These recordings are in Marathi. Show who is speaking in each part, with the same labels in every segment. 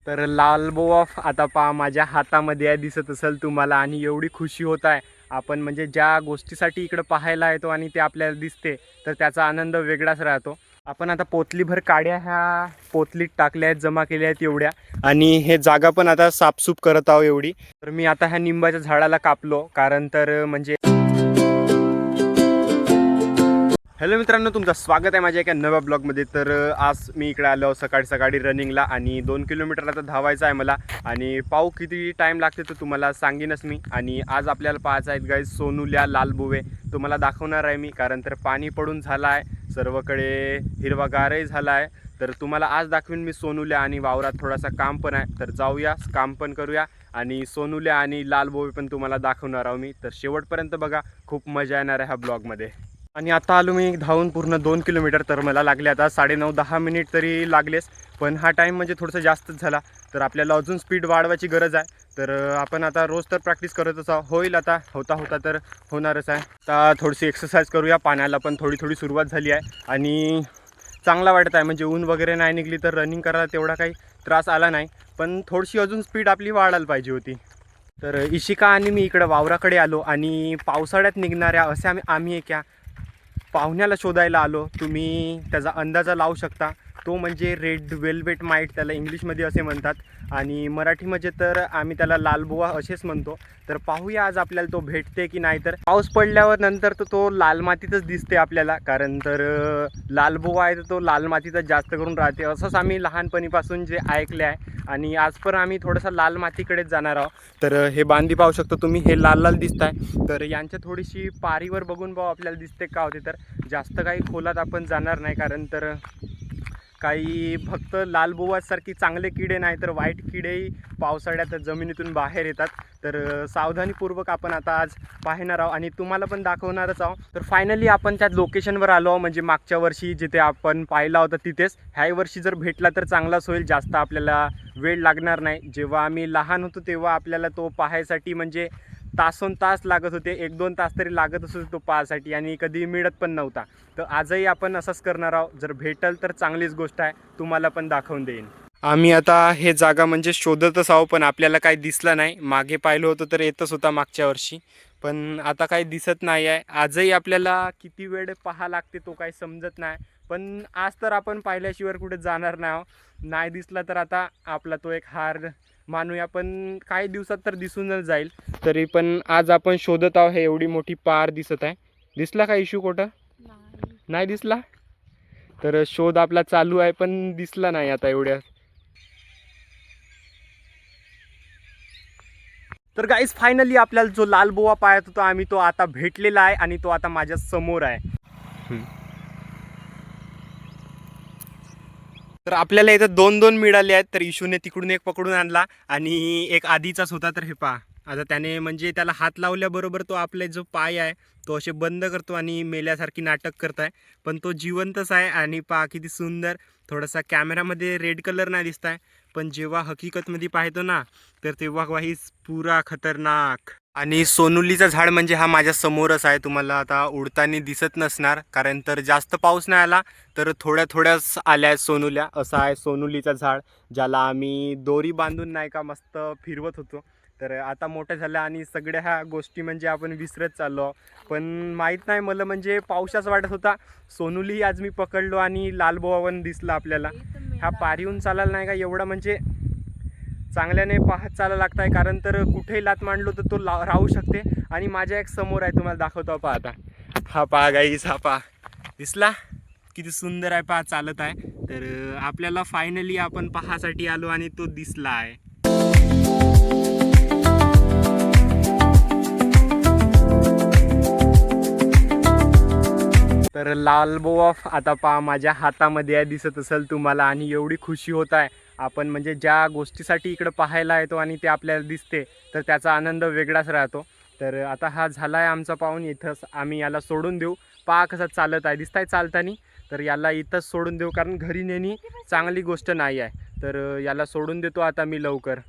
Speaker 1: तर लाल बोवा आता पहा माझ्या हातामध्ये आहे, दिसत असेल तुम्हाला. आणि एवढी खुशी होत आहे. आपण म्हणजे ज्या गोष्टीसाठी इकडं पाहायला येतो आणि ते आपल्याला दिसते तर त्याचा आनंद वेगळाच राहतो. आपण आता पोतलीभर काड्या ह्या पोतलीत टाकल्या आहेत, जमा केल्या आहेत एवढ्या. आणि हे जागा पण आता साफसूफ करत आहो एवढी. तर मी आता ह्या निंबाच्या झाडाला कापलो, कारण तर म्हणजे हॅलो मित्रांनो, तुमचं स्वागत आहे माझ्या एका नव्या ब्लॉगमध्ये. तर आज मी इकडे आलो सकाळी सकाळी रनिंगला, आणि 2 किलोमीटर आता धावायचं आहे मला. आणि पाहू किती टाईम लागते तर तुम्हाला सांगेनच मी. आणि आज आपल्याला पाहायचं आहेत गाईज सोनुल्या लालबुवे. तुम्हाला दाखवणार आहे मी, कारण तर पाणी पडून झालं आहे, सर्वकडे हिरवागारही झाला आहे. तर तुम्हाला आज दाखवीन मी सोनुल्या, आणि वावरात थोडासा काम पण आहे. तर जाऊया, काम पण करूया, आणि सोनुल्या आणि लालबुवे पण तुम्हाला दाखवणार आहो मी. तर शेवटपर्यंत बघा, खूप मजा येणार आहे ह्या ब्लॉगमध्ये. आणि आता आलो मी धावून पूर्ण 2 किलोमीटर. तर मला लागले आता 9:30-10 मिनिट तरी लागलेच. पण हा टाईम म्हणजे थोडंसं जास्तच झाला. तर आपल्याला अजून स्पीड वाढवायची गरज आहे. तर आपण आता रोज तर प्रॅक्टिस करतच होईल, आता होता होता तर होणारच आहे. आता थोडीशी एक्सरसाइज करूया. पाण्याला पण थोडी थोडी सुरुवात झाली आहे, आणि चांगला वाटत आहे. म्हणजे ऊन वगैरे नाही निघली तर रनिंग करायला तेवढा काही त्रास आला नाही. पण थोडीशी अजून स्पीड आपली वाढायला पाहिजे होती. तर इशिका आणि मी इकडं वावराकडे आलो, आणि पावसाळ्यात निघणाऱ्या असे आम्ही एका पाहुण्याला शोधायला आलो. तुम्ही त्याचा अंदाजा लावू शकता. तो म्हणजे रेड वेल्वेट माईट, त्याला इंग्लिशमध्ये असे म्हणतात, आणि मराठीमध्ये तर आम्ही त्याला लालबुवा असेच म्हणतो. तर पाहूया आज आपल्याला तो भेटते की नाही. तर पाऊस पडल्यावर नंतर तर तो लाल मातीतच दिसते आपल्याला, कारण तर लालबुवा आहे तर तो लाल मातीतच जास्त करून राहते, असंच आम्ही लहानपणीपासून जे ऐकले आहे. आणि आज पण आम्ही थोडंसं लाल मातीकडेच जाणार आहोत. तर हे बांधी पाहू शकतो तुम्ही, हे लाल लाल दिसत आहे. तर यांच्या थोडीशी पारीवर बघून पाहू आपल्याला दिसते का होते. तर जास्त काही खोलात आपण जाणार नाही, कारण तर काही फक्त लालबुवासारखी चांगले किडे नाही तर वाईट किडेही पावसाळ्यात जमिनीतून बाहेर येतात. तर सावधानीपूर्वक आपण आता आज पाहणार आहोत, आणि तुम्हाला पण दाखवणारच आहोत. तर फायनली आपण त्या लोकेशनवर आलो आहोत, म्हणजे मागच्या वर्षी जिथे आपण पाहिला होता तिथेच. ह्या वर्षी जर भेटला तर चांगलाच होईल, जास्त आपल्याला वेळ लागणार नाही. जेव्हा आम्ही लहान होतो तेव्हा आपल्याला तो पाहायसाठी म्हणजे तासोन तास लागत होते, 1-2 तास तरी लागतच होते तो पाहायसाठी, आणि कधी मिळत पण नव्हता. तर आजही आपण असंच करणार आहोत. जर भेटल तर चांगलीच गोष्ट आहे, तुम्हाला पण दाखवून देईन. आम्ही आता हे जागा म्हणजे शोधतच आहोत, पण आपल्याला काही दिसलं नाही. मागे पाहिलं होतं तर येतच होता मागच्या वर्षी, पण आता काही दिसत नाही आहे. आजही आपल्याला किती वेळ पाहा लागते तो काही समजत नाही. पण आज तर आपण पाहिल्याशिवाय कुठे जाणार नाही आहोत. नाही दिसला तर आता आपला तो एक हार मानूया, पण काही दिवसात तर दिसूनच जाईल. तरी पण आज आपण शोधत आहोत. हे एवढी मोठी पार दिसत आहे. दिसला का इशू कुठं? नाही दिसला. तर शोध आपला चालू आहे, पण दिसला नाही आता एवढ्या. तर गाईज फायनली आपल्याला जो लालबुवा पाहत होता आम्ही, तो आता भेटलेला आहे, आणि तो आता माझ्या समोर आहे. तर आपल्याला इथं 2-2 मिळाले आहेत. तर इशूने तिकडून एक पकडून आणला, आणि एक आधीचाच होता. तर हे पहा, आता त्याने म्हणजे त्याला हात लावल्याबरोबर तो आपले जो पाय आहे तो असे बंद करतो, आणि मेल्यासारखी नाटक करत आहे. पण तो जिवंतच आहे. आणि पहा किती सुंदर. थोडासा कॅमेरामध्ये रेड कलर नाही दिसत आहे, पण जेव्हा हकीकतमध्ये पाहतो ना, तर तेव्हा वाहीच पुरा खतरनाक. आणि सोनुलीचं झाड म्हणजे हा माझ्या समोरच आहे. तुम्हाला आता उडताना दिसत नसणार, कारण तर जास्त पाऊस नाही आला, तर थोड्या थोड्याच आल्या आहेत सोनुल्या. असं आहे सोनुलीचं झाड, ज्याला आम्ही दोरी बांधून नाही का मस्त फिरवत होतो. तर आता मोठं झालं, आणि सगळ्या ह्या गोष्टी म्हणजे आपण विसरत चाललो. पण माहीत नाही मला, म्हणजे पावसाच वाटत होता. सोनुली आज मी पकडलो, आणि लालबुवा पण दिसला आपल्याला. ह्या पारीहून चालायला नाही का एवढा म्हणजे चांगल्याने पाहत चालायला लागत आहे, कारण तर कुठेही लात मांडलो तर तो राहू शकते. आणि माझ्या एक समोर आहे, तुम्हाला दाखवतो पहा आता. हा पहा गाईस, हा पहा दिसला किती सुंदर आहे, पहा चालत आहे. तर आपल्याला फायनली आपण पाहासाठी आलो, आणि तो दिसला आहे. तर लालबुवा आता पहा माझ्या हातामध्ये आहे, दिसत असेल तुम्हाला. आणि एवढी खुशी होत आहे. आपण म्हणजे ज्या गोष्टीसाठी इकडं पाहायला येतो आणि ते आपल्याला दिसते तर त्याचा आनंद वेगळाच राहतो. तर आता हा झाला आहे आमचा पाहून. इथंच आम्ही याला सोडून देऊ. पहा कसं चालत आहे, दिसत आहे चालताना. तर याला इथंच सोडून देऊ, कारण घरी नेणे चांगली गोष्ट नाही आहे. तर याला सोडून देतो आता मी लवकर.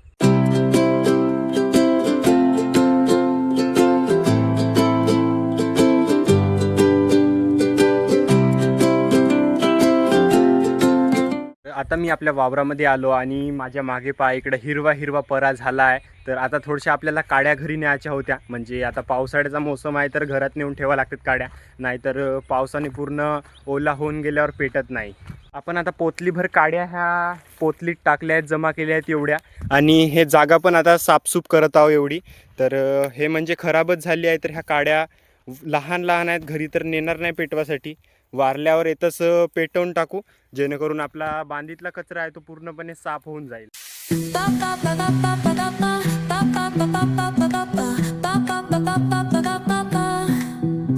Speaker 1: आता मी आपल्या वावरामध्ये आलो आणि माझ्या मागे पहा इकडे हिरवा हिरवा परा झाला आहे. तर आता थोड्याशा आपल्याला काड्या घरी न्यायच्या होत्या. म्हणजे आता पावसाळ्याचा मोसम आहे तर घरात नेऊन ठेवा लागतात काड्या, नाहीतर पावसाने पूर्ण ओला होऊन गेल्यावर पेटत नाही. आपण आता पोतलीभर काड्या ह्या पोतलीत टाकल्या आहेत, जमा केल्या आहेत एवढ्या. आणि हे जागा पण आता साफसूफ करत आहो एवढी. तर हे म्हणजे खराबच झाली आहे. तर ह्या काड्या लहान लहान आहेत, घरी तर नेणार नाही पेटवासाठी. वारल्यावर येतच पेटवून टाकू, जेणेकरून आपला बांधीतला कचरा आहे तो पूर्णपणे साफ होऊन जाईल.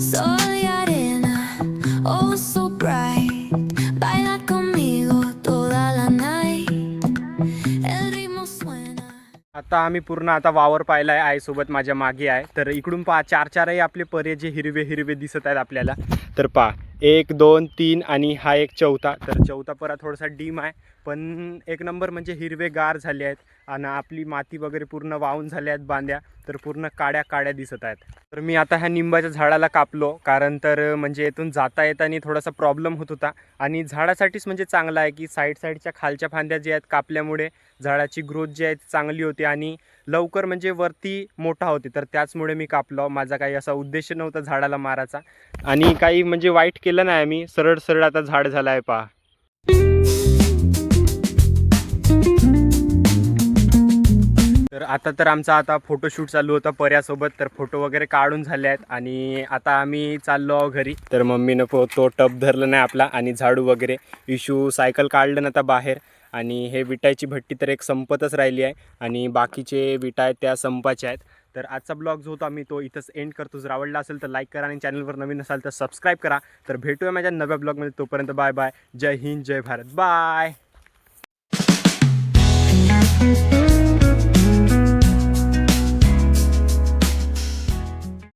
Speaker 2: Soy arena, oh so bright. Baila conmigo toda la night. El ritmo suena.
Speaker 1: आता आम्ही पूर्ण आता वावर पाहिला आहे, आईसोबत माझ्या मागे आहे. तर इकडून पहा चारही आपले परे जे हिरवे हिरवे दिसत आहेत आपल्याला. तर पहा 1 2 3 आणि हा एक चौथा. तर चौथा परा थोडासा डीम आहे, पण एक नंबर म्हणजे हिरवे गार झाले आहेत. आणि आपली माती वगैरे पूर्ण वाहून झाल्या आहेत बांध्या. तर पूर्ण काड्या काड्या दिसत आहेत. तर मी आता ह्या निंबाच्या झाडाला कापलो, कारण तर म्हणजे इथून जाता येताना थोडासा प्रॉब्लेम होत होता. आणि झाडासाठीच म्हणजे चांगला आहे की साईडच्या खालच्या फांद्या जे आहेत कापल्यामुळे झाडाची ग्रोथ जी आहे ती चांगली होती आणि लवकर म्हणजे वरती मोठा होते. तर त्याचमुळे मी कापलो. माझा काही असा उद्देश नव्हता झाडाला मारायचा आणि काही म्हणजे वाईट केलं नाही. मी सरळ सरळ आता झाड झालं आहे पहा. तर आता आमचा फोटोशूट चालू होता पर्यासोबत. तर फोटो वगैरे काढून झाले आहेत आणि आता आम्ही चाललो आहोत घरी. तर मम्मीनं तो टप धरलं नाही आपला आणि झाडू वगैरे इशू सायकल काढलं ना आता बाहेर. आणि हे विटायची भट्टी तर एक संपतच राहिली आहे आणि बाकीचे विटा आहेत त्या संपाच्या आहेत. तर आजचा ब्लॉग जो होता मी तो इथंच एंड करतो. जर आवडला असेल तर लाईक करा आणि चॅनलवर नवीन असाल तर सबस्क्राईब करा. तर भेटूया माझ्या नव्या ब्लॉगमध्ये. तोपर्यंत बाय बाय. जय हिंद, जय भारत. बाय.